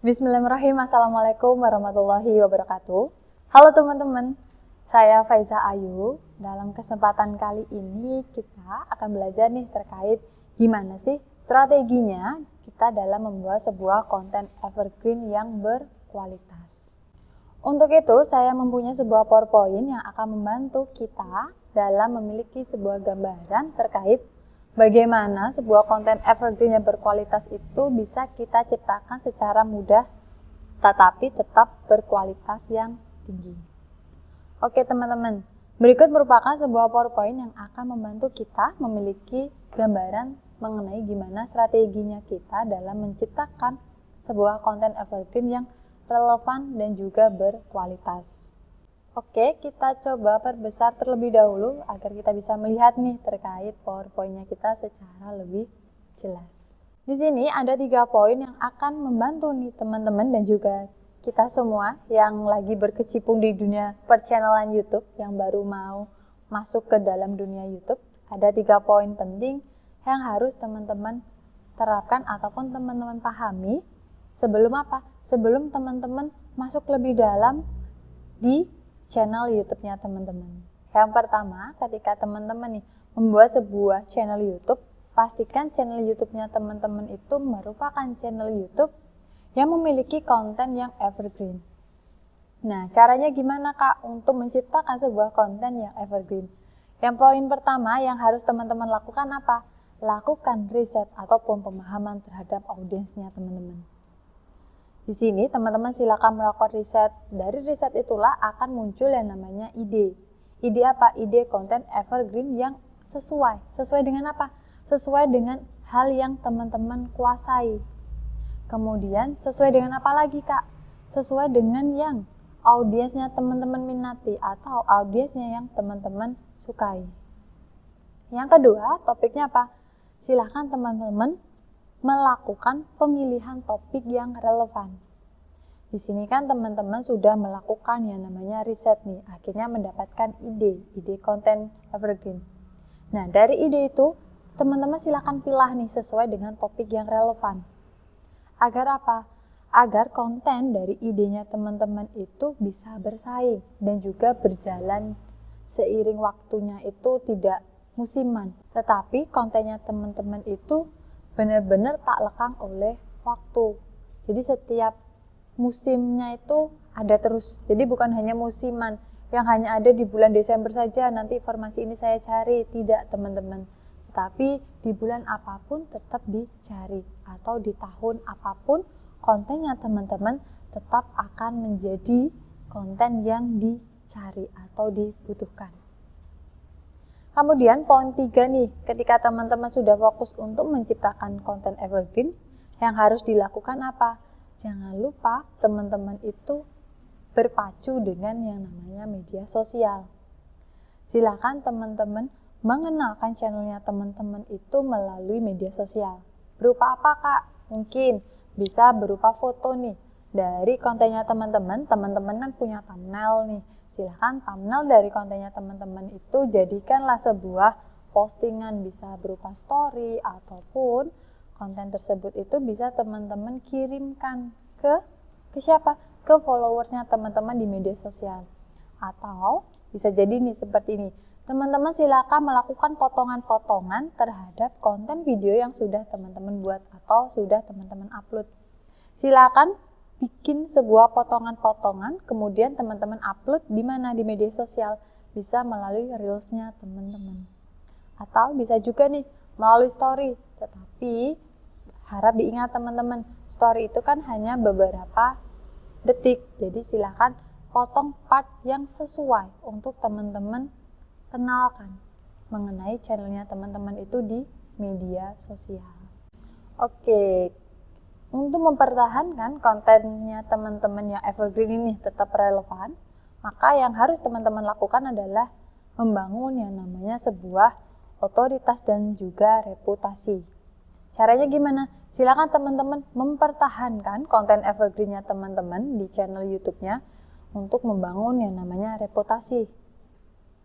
Bismillahirrahmanirrahim. Assalamualaikum warahmatullahi wabarakatuh. Halo teman-teman, saya Faiza Ayu. Dalam kesempatan kali ini kita akan belajar nih terkait gimana sih strateginya kita dalam membuat sebuah konten evergreen yang berkualitas. Untuk itu saya mempunyai sebuah PowerPoint yang akan membantu kita dalam memiliki sebuah gambaran terkait bagaimana sebuah konten evergreen yang berkualitas itu bisa kita ciptakan secara mudah tetapi tetap berkualitas yang tinggi. Oke teman-teman, berikut merupakan sebuah PowerPoint yang akan membantu kita memiliki gambaran mengenai gimana strateginya kita dalam menciptakan sebuah konten evergreen yang relevan dan juga berkualitas. Oke, kita coba perbesar terlebih dahulu agar kita bisa melihat nih terkait PowerPoint-nya kita secara lebih jelas. Di sini ada 3 poin yang akan membantu nih teman-teman dan juga kita semua yang lagi berkecimpung di dunia perchannel YouTube yang baru mau masuk ke dalam dunia YouTube. Ada 3 poin penting yang harus teman-teman terapkan ataupun teman-teman pahami sebelum apa? Sebelum teman-teman masuk lebih dalam di channel YouTube-nya teman-teman. Yang pertama, ketika teman-teman nih membuat sebuah channel YouTube, pastikan channel YouTube-nya teman-teman itu merupakan channel YouTube yang memiliki konten yang evergreen. Nah, caranya gimana Kak untuk menciptakan sebuah konten yang evergreen? Yang poin pertama yang harus teman-teman lakukan apa? Lakukan riset ataupun pemahaman terhadap audiensnya teman-teman. Di sini teman-teman silakan melakukan riset. Dari riset itulah akan muncul yang namanya ide. Ide apa? Ide konten evergreen yang sesuai. Sesuai dengan apa? Sesuai dengan hal yang teman-teman kuasai. Kemudian sesuai dengan apa lagi Kak? Sesuai dengan yang audiensnya teman-teman minati atau audiensnya yang teman-teman sukai. Yang kedua, topiknya apa? Silakan teman-teman melakukan pemilihan topik yang relevan. Di sini kan teman-teman sudah melakukan yang namanya riset nih, akhirnya mendapatkan ide konten evergreen. Nah, dari ide itu, teman-teman silakan pilih nih sesuai dengan topik yang relevan. Agar apa? Agar konten dari idenya teman-teman itu bisa bersaing dan juga berjalan seiring waktunya itu tidak musiman. Tetapi kontennya teman-teman itu benar-benar tak lekang oleh waktu. Jadi setiap musimnya itu ada terus. Jadi bukan hanya musiman yang hanya ada di bulan Desember saja, nanti informasi ini saya cari. Tidak teman-teman. Tapi di bulan apapun tetap dicari. Atau di tahun apapun kontennya teman-teman tetap akan menjadi konten yang dicari atau dibutuhkan. Kemudian poin 3 nih, ketika teman-teman sudah fokus untuk menciptakan konten evergreen, yang harus dilakukan apa? Jangan lupa teman-teman itu berpacu dengan yang namanya media sosial. Silakan teman-teman mengenalkan channelnya teman-teman itu melalui media sosial. Berupa apa Kak? Mungkin bisa berupa foto nih. Dari kontennya teman-teman kan punya thumbnail nih. Silahkan thumbnail dari kontennya teman-teman itu jadikanlah sebuah postingan, bisa berupa story ataupun konten tersebut itu bisa teman-teman kirimkan ke siapa? Ke followersnya teman-teman di media sosial. Atau bisa jadi nih seperti ini. Teman-teman silakan melakukan potongan-potongan terhadap konten video yang sudah teman-teman buat atau sudah teman-teman upload. Silakan bikin sebuah potongan-potongan, kemudian teman-teman upload di mana? Di media sosial. Bisa melalui reels-nya teman-teman. Atau bisa juga nih melalui story. Tetapi harap diingat teman-teman, story itu kan hanya beberapa detik. Jadi silakan potong part yang sesuai untuk teman-teman kenalkan mengenai channelnya teman-teman itu di media sosial. Oke. Untuk mempertahankan kontennya teman-teman yang evergreen ini tetap relevan, maka yang harus teman-teman lakukan adalah membangun yang namanya sebuah otoritas dan juga reputasi. Caranya gimana? Silakan teman-teman mempertahankan konten evergreen-nya teman-teman di channel YouTube-nya untuk membangun yang namanya reputasi.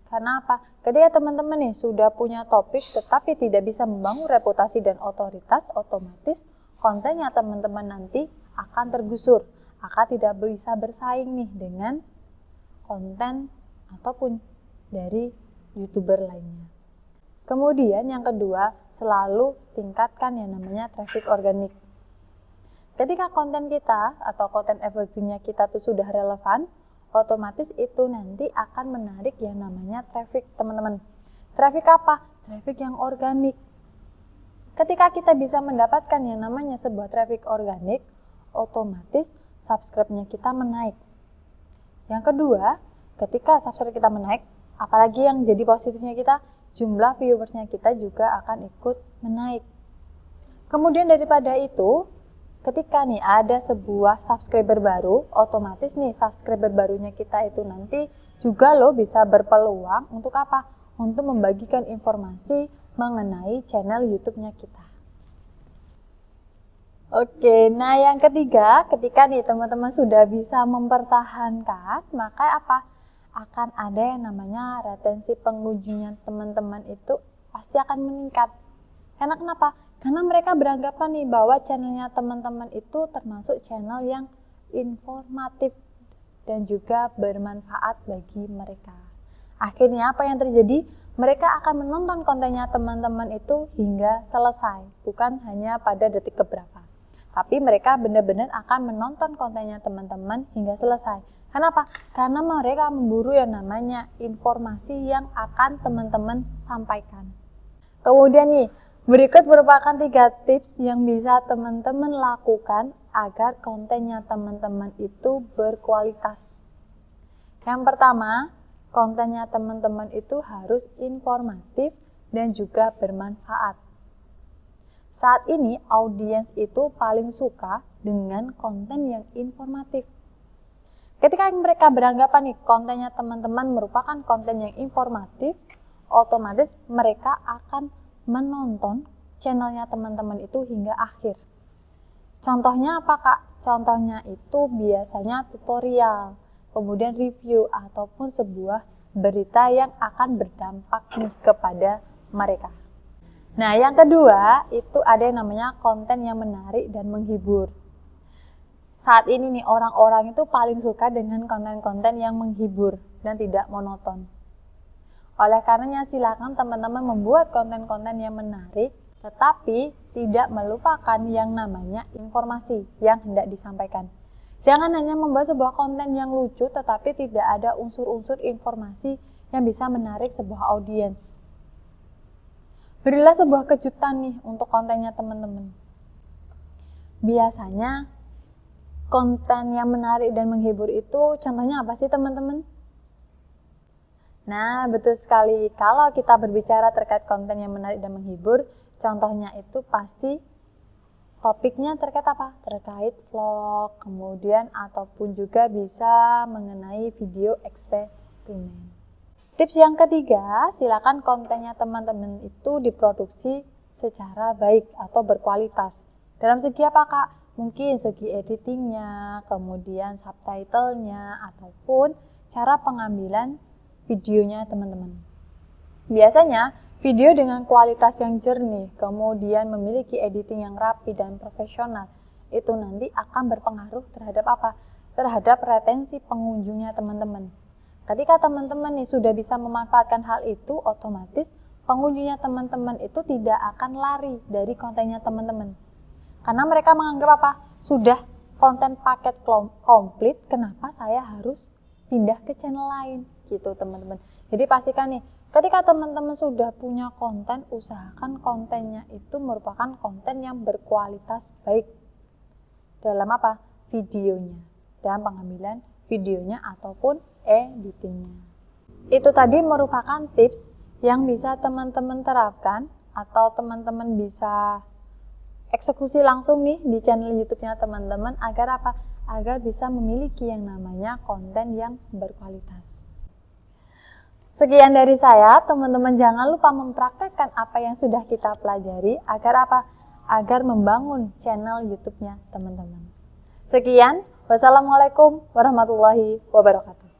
Karena apa? Ketika teman-teman nih sudah punya topik tetapi tidak bisa membangun reputasi dan otoritas, otomatis kontennya teman-teman nanti akan tergusur, akan tidak bisa bersaing nih dengan konten ataupun dari YouTuber lainnya. Kemudian yang kedua, selalu tingkatkan yang namanya traffic organik. Ketika konten kita atau konten evergreen-nya kita tuh sudah relevan, otomatis itu nanti akan menarik yang namanya traffic, teman-teman. Traffic apa? Traffic yang organik. Ketika kita bisa mendapatkan yang namanya sebuah traffic organik, otomatis subscribe-nya kita menaik. Yang kedua, ketika subscribe kita menaik, apalagi yang jadi positifnya kita, jumlah viewersnya kita juga akan ikut menaik. Kemudian daripada itu, ketika nih ada sebuah subscriber baru, otomatis nih subscriber barunya kita itu nanti juga loh bisa berpeluang untuk apa? Untuk membagikan informasi mengenai channel YouTube-nya kita. Oke, nah yang ketiga, ketika nih teman-teman sudah bisa mempertahankan, maka apa? Akan ada yang namanya retensi pengunjungnya teman-teman itu pasti akan meningkat. Karena kenapa? Karena mereka beranggapan nih bahwa channelnya teman-teman itu termasuk channel yang informatif dan juga bermanfaat bagi mereka. Akhirnya apa yang terjadi? Mereka akan menonton kontennya teman-teman itu hingga selesai, bukan hanya pada detik keberapa. Tapi mereka benar-benar akan menonton kontennya teman-teman hingga selesai. Kenapa? Karena mereka memburu yang namanya informasi yang akan teman-teman sampaikan. Kemudian nih, berikut merupakan 3 tips yang bisa teman-teman lakukan agar kontennya teman-teman itu berkualitas. Yang pertama, kontennya teman-teman itu harus informatif dan juga bermanfaat. Saat ini audiens itu paling suka dengan konten yang informatif. Ketika mereka beranggapan nih kontennya teman-teman merupakan konten yang informatif, otomatis mereka akan menonton channelnya teman-teman itu hingga akhir. Contohnya apa Kak? Contohnya itu biasanya tutorial, kemudian review ataupun sebuah berita yang akan berdampak nih kepada mereka. Nah, yang kedua itu ada yang namanya konten yang menarik dan menghibur. Saat ini nih orang-orang itu paling suka dengan konten-konten yang menghibur dan tidak monoton. Oleh karenanya silakan teman-teman membuat konten-konten yang menarik, tetapi tidak melupakan yang namanya informasi yang hendak disampaikan. Jangan hanya membuat sebuah konten yang lucu tetapi tidak ada unsur-unsur informasi yang bisa menarik sebuah audiens. Berilah sebuah kejutan nih untuk kontennya teman-teman. Biasanya konten yang menarik dan menghibur itu contohnya apa sih teman-teman? Nah, betul sekali. Kalau kita berbicara terkait konten yang menarik dan menghibur, contohnya itu pasti topiknya terkait apa? Terkait vlog, kemudian ataupun juga bisa mengenai video eksperimen. Tips yang ketiga, silakan kontennya teman-teman itu diproduksi secara baik atau berkualitas. Dalam segi apa Kak? Mungkin segi editingnya, kemudian subtitlenya, ataupun cara pengambilan videonya teman-teman. Biasanya video dengan kualitas yang jernih, kemudian memiliki editing yang rapi dan profesional, itu nanti akan berpengaruh terhadap apa? Terhadap retensi pengunjungnya teman-teman. Ketika teman-teman nih sudah bisa memanfaatkan hal itu, otomatis pengunjungnya teman-teman itu tidak akan lari dari kontennya teman-teman. Karena mereka menganggap apa? Sudah konten paket komplit, kenapa saya harus pindah ke channel lain? Gitu teman-teman. Jadi pastikan nih, ketika teman-teman sudah punya konten, usahakan kontennya itu merupakan konten yang berkualitas baik. Dalam apa? Videonya. Dalam pengambilan videonya ataupun editingnya. Itu tadi merupakan tips yang bisa teman-teman terapkan atau teman-teman bisa eksekusi langsung nih di channel YouTube-nya teman-teman agar apa? Agar bisa memiliki yang namanya konten yang berkualitas. Sekian dari saya, teman-teman jangan lupa mempraktekkan apa yang sudah kita pelajari agar apa? Agar membangun channel YouTube-nya teman-teman. Sekian, wassalamualaikum warahmatullahi wabarakatuh.